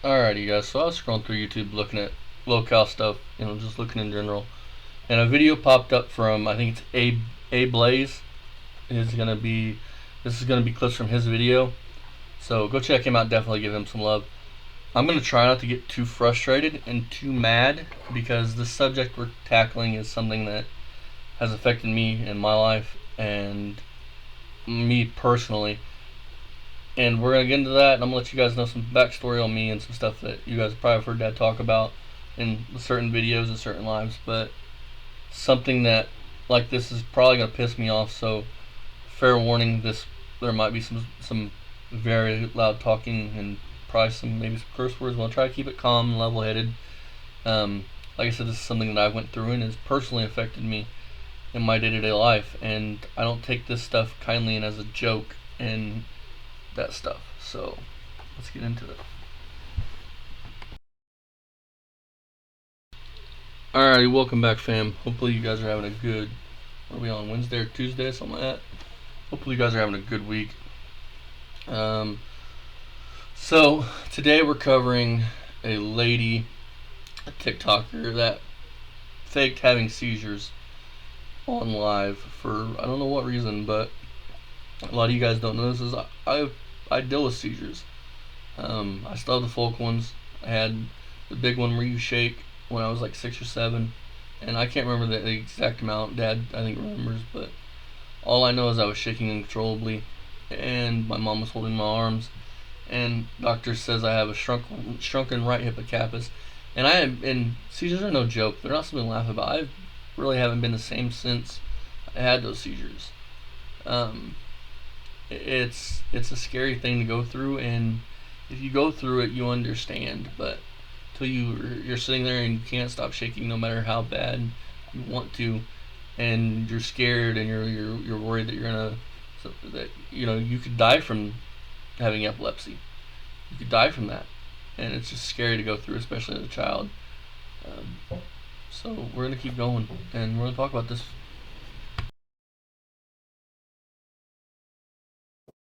Alrighty guys, so I was scrolling through YouTube looking at locale stuff, just looking in general. And a video popped up from, I think it's A Blaze. This is gonna be clips from his video. So go check him out, definitely give him some love. I'm gonna try not to get too frustrated and too mad because the subject we're tackling is something that has affected me in my life and me personally. And we're gonna get into that, and I'm gonna let you guys know some backstory on me and some stuff that you guys probably have heard Dad talk about in certain videos and certain lives. But something that like this is probably gonna piss me off. So fair warning, there might be some very loud talking and probably maybe some curse words. We'll try to keep it calm and level-headed. Like I said, this is something that I went through and has personally affected me in my day-to-day life, and I don't take this stuff kindly and as a joke and that stuff. So let's get into it. Alrighty, welcome back, fam. Hopefully you guys are having a good, what are we on, Wednesday or Tuesday, something like that? Hopefully you guys are having a good week. So today we're covering a lady, a TikToker that faked having seizures on live for I don't know what reason, but a lot of you guys don't know this is I deal with seizures. I still have the focal ones. I had the big one where you shake when I was like 6 or 7, and I can't remember the exact amount. Dad, I think, remembers, but all I know is I was shaking uncontrollably, and my mom was holding my arms, and doctor says I have a shrunken right hippocampus, and seizures are no joke. They're not something to laugh about. I really haven't been the same since I had those seizures. It's a scary thing to go through, and if you go through it, you understand. But till you're sitting there and you can't stop shaking, no matter how bad you want to, and you're scared and you're worried that you could die from having epilepsy. You could die from that, and it's just scary to go through, especially as a child. So we're gonna keep going, and we're gonna talk about this.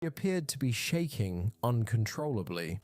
He appeared to be shaking uncontrollably.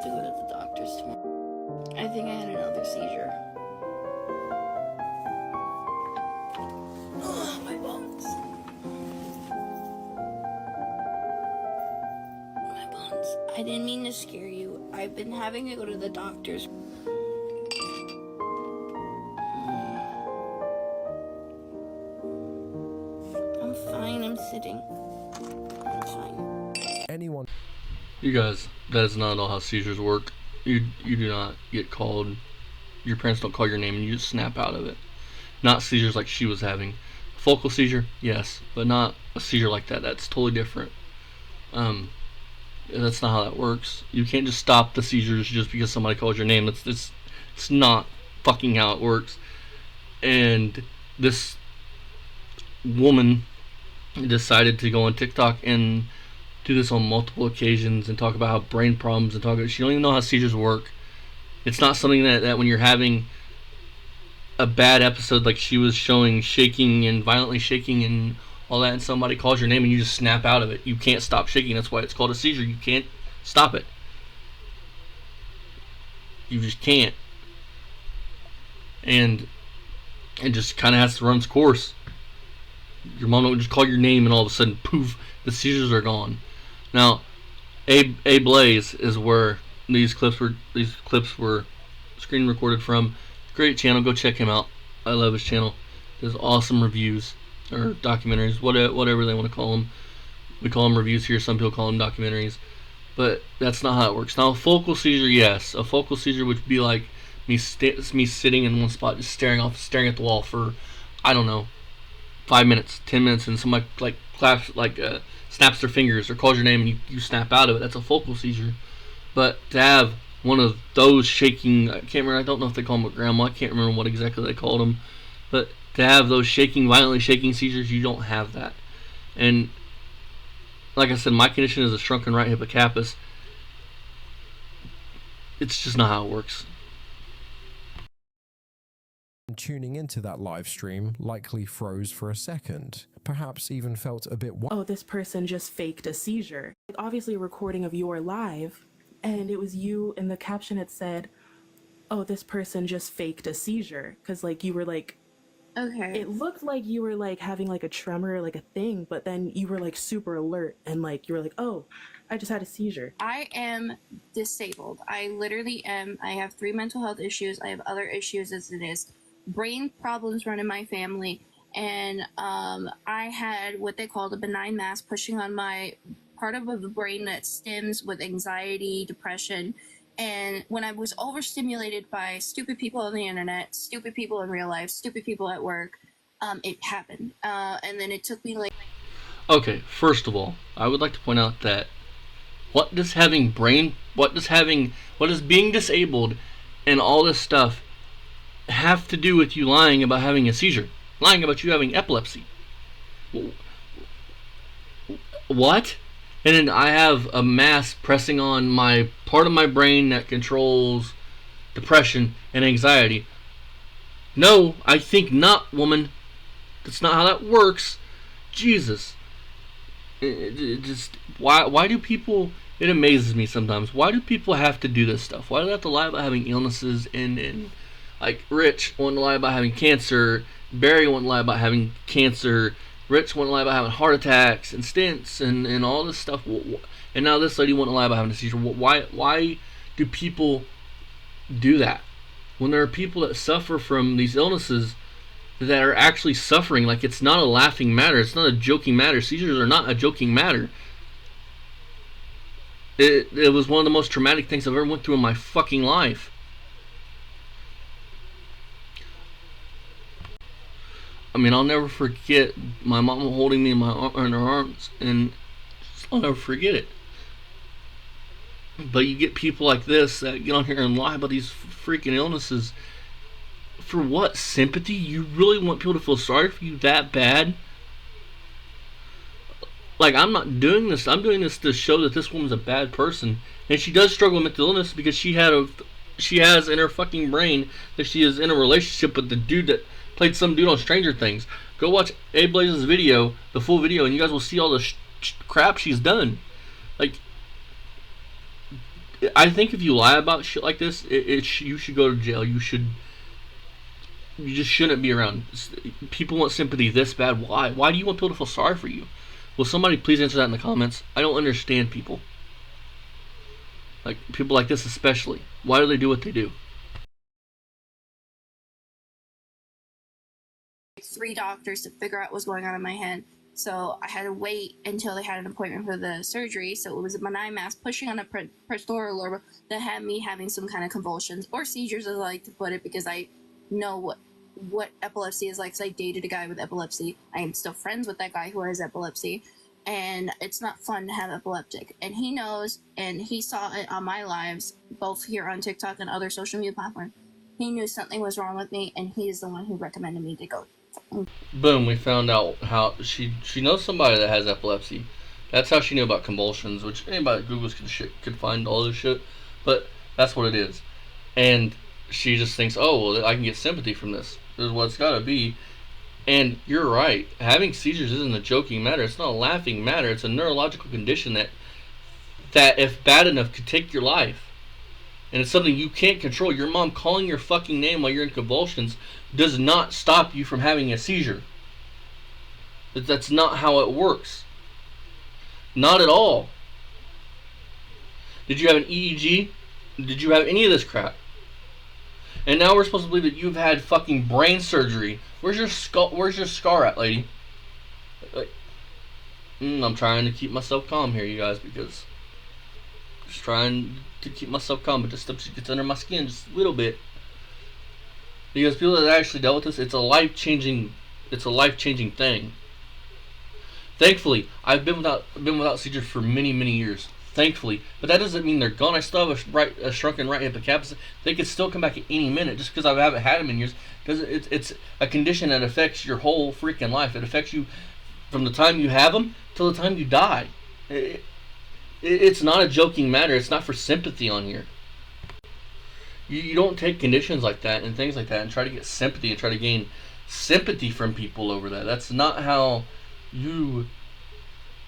To go to the doctor's tomorrow. I think I had another seizure. Ugh, my bones. My bones. I didn't mean to scare you. I've been having to go to the doctor's. I'm fine. I'm sitting. I'm fine. Anyone. You guys, that is not all how seizures work. You do not get called. Your parents don't call your name and you just snap out of it. Not seizures like she was having. Focal seizure, yes, but not a seizure like that. That's totally different. That's not how that works. You can't just stop the seizures just because somebody calls your name. It's not fucking how it works. And this woman decided to go on TikTok and do this on multiple occasions and talk about how brain problems and she don't even know how seizures work. It's not something that when you're having a bad episode like she was showing, shaking and violently shaking and all that, and somebody calls your name and you just snap out of it. You can't stop shaking. That's why it's called a seizure. You can't stop it. You just can't. And it just kind of has to run its course. Your mom would just call your name and all of a sudden, poof, the seizures are gone. Now, A Blaze is where these clips were screen recorded from. Great channel, go check him out. I love his channel. Does awesome reviews or documentaries, whatever they want to call them. We call them reviews here. Some people call them documentaries, but that's not how it works. Now, a focal seizure, yes, a focal seizure would be like me sitting in one spot, just staring at the wall for, I don't know, 5 minutes, 10 minutes, and somebody claps, snaps their fingers or calls your name and you snap out of it. That's a focal seizure. But to have one of those shaking, I can't remember, I don't know if they call them a grandma, I can't remember what exactly they called them, but to have those shaking, violently shaking seizures, you don't have that. And like I said, my condition is a shrunken right hippocampus. It's just not how it works. Tuning into that live stream likely froze for a second, perhaps even felt a bit oh, this person just faked a seizure. Obviously a recording of your live, and it was you, and the caption had said, oh, this person just faked a seizure, because like you were like, Okay. it looked like you were like having like a tremor, like a thing, but then you were like super alert, and like you were like, oh, I just had a seizure. I am disabled. I literally am. I have 3 mental health issues. I have other issues as it is. Brain problems run in my family. And I had what they called a benign mass pushing on my part of the brain that stems with anxiety, depression. And when I was overstimulated by stupid people on the internet, stupid people in real life, stupid people at work, it happened. And then it took me like... Okay, first of all, I would like to point out that what does being disabled and all this stuff have to do with you lying about having a seizure? Lying about you having epilepsy? What? And then I have a mass pressing on my part of my brain that controls depression and anxiety. No, I think not, woman. That's not how that works. Jesus. It just why do people? It amazes me sometimes. Why do people have to do this stuff? Why do they have to lie about having illnesses and like Rich wanting to lie about having cancer, Barry wanting to lie about having cancer, Rich wanting to lie about having heart attacks and stents and all this stuff, and now this lady wanting to lie about having a seizure. Why do people do that when there are people that suffer from these illnesses that are actually suffering? Like, it's not a laughing matter. It's not a joking matter. Seizures are not a joking matter. It was one of the most traumatic things I've ever went through in my fucking life. I mean, I'll never forget my mom holding me in her arms, and I'll never forget it. But you get people like this that get on here and lie about these freaking illnesses. For what? Sympathy? You really want people to feel sorry for you that bad? Like, I'm not doing this. I'm doing this to show that this woman's a bad person, and she does struggle with mental illness because she has in her fucking brain that she is in a relationship with the dude that played some dude on Stranger Things. Go watch A Blaze's video, the full video, and you guys will see all the crap she's done. Like, I think if you lie about shit like this, you should go to jail. You just shouldn't be around. People want sympathy this bad. Why? Why do you want people to feel sorry for you? Will somebody please answer that in the comments? I don't understand people. Like, people like this especially. Why do they do what they do? 3 doctors to figure out what's going on in my head. So I had to wait until they had an appointment for the surgery. So it was a benign mass pushing on a prefrontal lobe that had me having some kind of convulsions or seizures, as I like to put it, because I know what epilepsy is like, because I dated a guy with epilepsy. I am still friends with that guy who has epilepsy, and it's not fun to have epileptic. And he knows, and he saw it on my lives, both here on TikTok and other social media platforms. He knew something was wrong with me, and he is the one who recommended me to go. Boom, we found out how she knows somebody that has epilepsy. That's how she knew about convulsions, which anybody that Googles could find all this shit. But that's what it is. And she just thinks, oh, well, I can get sympathy from this. This is what it's got to be. And you're right. Having seizures isn't a joking matter. It's not a laughing matter. It's a neurological condition that if bad enough, could take your life. And it's something you can't control. Your mom calling your fucking name while you're in convulsions does not stop you from having a seizure. That's not how it works. Not at all. Did you have an EEG? Did you have any of this crap? And now we're supposed to believe that you've had fucking brain surgery. Where's your skull? Where's your scar at, lady? I'm trying to keep myself calm here, you guys, because just trying to keep myself calm, but this stuff gets under my skin just a little bit. Because people that actually dealt with this, it's a life-changing thing. Thankfully, I've been without seizures for many, many years. thankfully. But that doesn't mean they're gone. I still have a shrunken right hippocampus. They could still come back at any minute. Just because I haven't had them in years, because it's a condition that affects your whole freaking life. It affects you from the time you have them till the time you die. It's not a joking matter. It's not for sympathy on here. You don't take conditions like that and things like that and try to get sympathy and try to gain sympathy from people over that. That's not how you...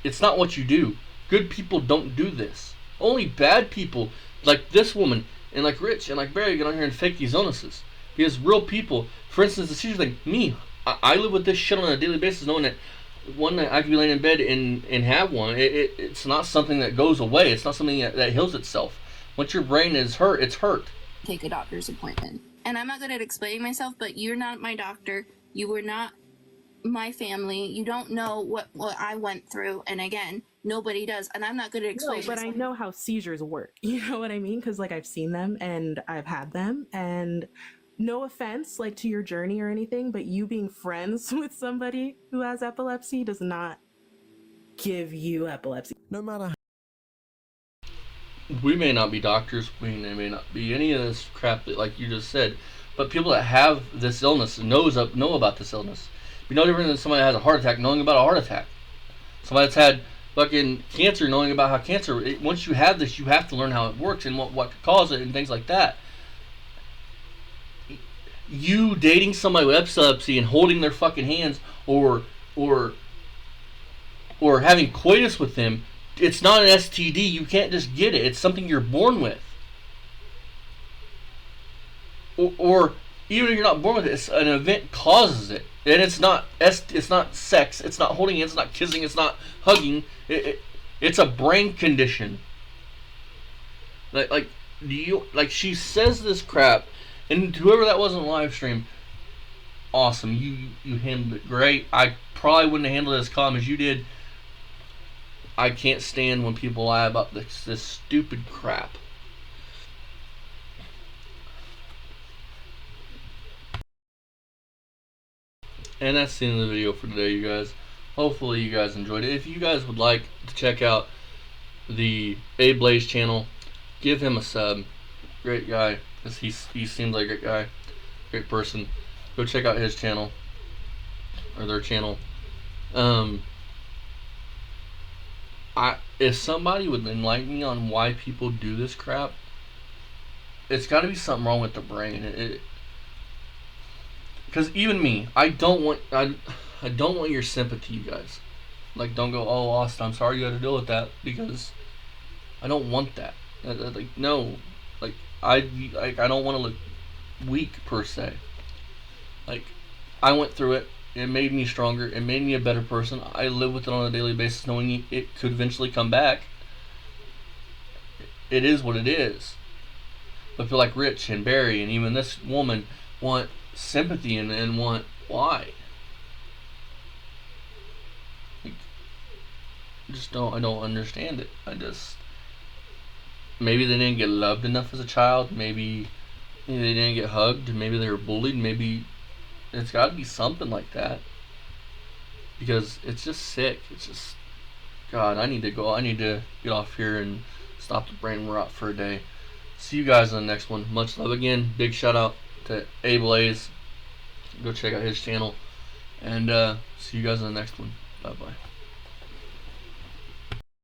It's not what you do. Good people don't do this. Only bad people, like this woman, and like Rich, and like Barry, get on here and fake these illnesses. Because real people, for instance, the seizure thing, me, I live with this shit on a daily basis, knowing that one night I could be laying in bed and have one. It's not something that goes away. It's not something that heals itself. Once your brain is hurt, it's hurt. Take a doctor's appointment. And I'm not good at explaining myself, but you're not my doctor. You were not my family. You don't know what I went through. And again, nobody does. And I'm not good at explaining but myself. I know how seizures work. You know what I mean? Because like I've seen them and I've had them. And no offense like to your journey or anything, but you being friends with somebody who has epilepsy does not give you epilepsy. No matter We may not be doctors, we may not be any of this crap that, like you just said, but people that have this illness know about this illness. Be no different than somebody that has a heart attack knowing about a heart attack. Somebody that's had fucking cancer knowing about how cancer. Once you have this, you have to learn how it works and what could cause it and things like that. You dating somebody with epilepsy and holding their fucking hands or having coitus with them, it's not an STD. You can't just get it. It's something you're born with. Or even if you're not born with it, it's an event causes it. And it's not sex. It's not holding hands. It's not kissing. It's not hugging. It's a brain condition. Like she says this crap, and whoever that was on the live stream, awesome. You handled it great. I probably wouldn't have handled it as calm as you did. I can't stand when people lie about this stupid crap. And that's the end of the video for today, you guys. Hopefully you guys enjoyed it. If you guys would like to check out the A Blaze channel, give him a sub. Great guy. He seems like a great guy. Great person. Go check out his channel. Or their channel. If somebody would enlighten me on why people do this crap, it's got to be something wrong with the brain. Because even me, I don't want your sympathy, you guys. Like, don't go, oh, Austin, I'm sorry you had to deal with that, because I don't want that. Like, no, like I don't want to look weak per se. Like, I went through it. It made me stronger. It made me a better person. I live with it on a daily basis, knowing it could eventually come back. It is what it is. But people like Rich and Barry and even this woman want sympathy and want why? Like, I don't understand it. Maybe they didn't get loved enough as a child. Maybe they didn't get hugged. Maybe they were bullied. Maybe it's got to be something like that, because it's just sick. It's just, God, I need to go. I need to get off here and stop the brain rot for a day. See you guys on the next one. Much love again. Big shout out to A Blaze. Go check out his channel, and see you guys on the next one. Bye bye.